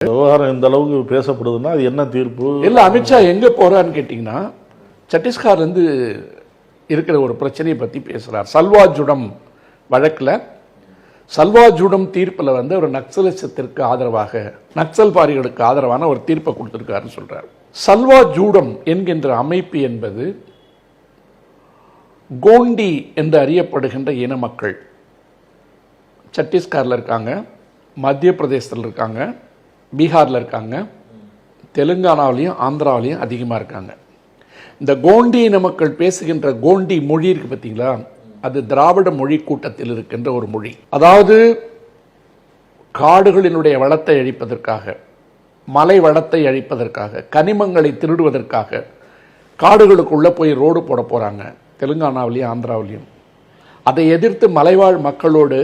விவகாரம் இந்த அளவுக்கு பேசப்படுதுன்னா அது என்ன தீர்ப்பு? இல்லை, அமித்ஷா எங்கே போகிறான்னு கேட்டிங்கன்னா சத்தீஸ்கர்லேருந்து இருக்கிற ஒரு பிரச்சனையை பற்றி பேசுகிறார். சல்வாஜுடம் வழக்கில் சல்வாஜுடம் தீர்ப்பில் ஒரு நக்சலிசத்திற்கு ஆதரவாக, நக்சல்பாரிகளுக்கு ஆதரவான ஒரு தீர்ப்பை கொடுத்துருக்காருன்னு சொல்கிறார். சல்வாஜூடம் என்கின்ற அமைப்பு என்பது கோண்டி என்று அறியப்படுகின்ற இன மக்கள் சத்தீஸ்கரில் இருக்காங்க, மத்திய பிரதேசத்தில் இருக்காங்க, பீகாரில் இருக்காங்க, தெலுங்கானாவிலையும் ஆந்திராவிலையும் அதிகமாக இருக்காங்க. இந்த கோண்டி இன மக்கள் பேசுகின்ற கோண்டி மொழி இருக்கு பார்த்தீங்களா, அது திராவிட மொழி கூட்டத்தில் இருக்கின்ற ஒரு மொழி. அதாவது காடுகளினுடைய வளத்தை அழிப்பதற்காக, மலை வளத்தை அழிப்பதற்காக, கனிமங்களை திருடுவதற்காக காடுகளுக்குள்ளே போய் ரோடு போட போகிறாங்க தெலுங்கானாவிலையும் ஆந்திராவிலையும். அதை எதிர்த்து மலைவாழ் மக்களோடு,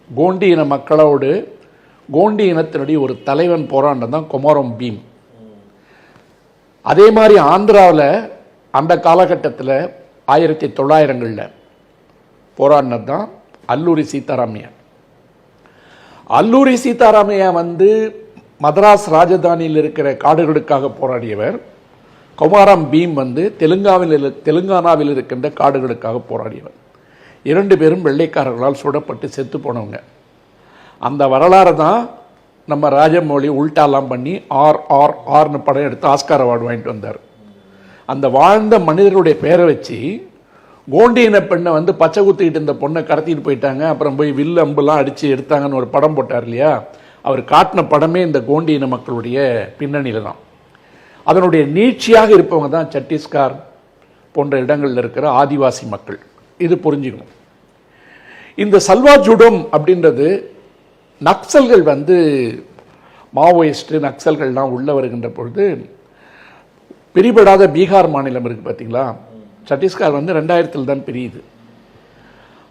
கோண்டி இன மக்களோடு கோண்டி இனத்தினுடைய ஒரு தலைவன் போராட்டம் தான் கொமரம் பீம். அதே மாதிரி ஆந்திராவில் அந்த காலகட்டத்தில் 1900களில் போராடினது தான் அல்லூரி சீதாராமையா. அல்லூரி சீதாராமையா மதராஸ் ராஜதானியில் இருக்கிற காடுகளுக்காக போராடியவர். கொமாரம் பீம் தெலுங்கானாவில் இருக்கின்ற காடுகளுக்காக போராடியவர். 2 பேரும் வெள்ளைக்காரர்களால் சுடப்பட்டு செத்து போனவங்க. அந்த வரலாறு தான் நம்ம ராஜமௌழி உல்டாலாம் பண்ணி ஆர்னு படம் எடுத்து ஆஸ்கார் அவார்டு வாங்கிட்டு வந்தார். அந்த வாழ்ந்த மனிதர்களுடைய பேரை வச்சு கோண்டி இன பெண்ணை பச்சை குத்திக்கிட்டு இந்த பொண்ணை கடத்திட்டு போயிட்டாங்க, அப்புறம் போய் வில்லு அம்புலாம் அடித்து எடுத்தாங்கன்னு ஒரு படம் போட்டார் இல்லையா. அவர் காட்டின படமே இந்த கோண்டி இன மக்களுடைய பின்னணியில் தான். அதனுடைய நீட்சியாக இருப்பவங்க தான் சத்தீஸ்கர் போன்ற இடங்களில் இருக்கிற ஆதிவாசி மக்கள். இது புரிஞ்சுக்கணும். இந்த சல்வாஜுடம் அப்படின்றது நக்சல்கள் மாவோயிஸ்ட்டு நக்சல்கள்லாம் உள்ளே வருகின்ற பொழுது பிரிபடாத பீகார் மாநிலம் இருக்குது பார்த்தீங்களா, சத்தீஸ்கர் 2000 தான் பிரியுது.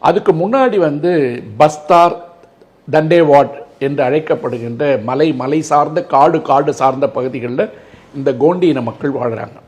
அதுக்கு முன்னாடி பஸ்தார், தண்டேவாட் என்று அழைக்கப்படுகின்ற மலை சார்ந்த காடு சார்ந்த பகுதிகளில் இந்த கோண்டி இன மக்கள் வாழ்கிறாங்க.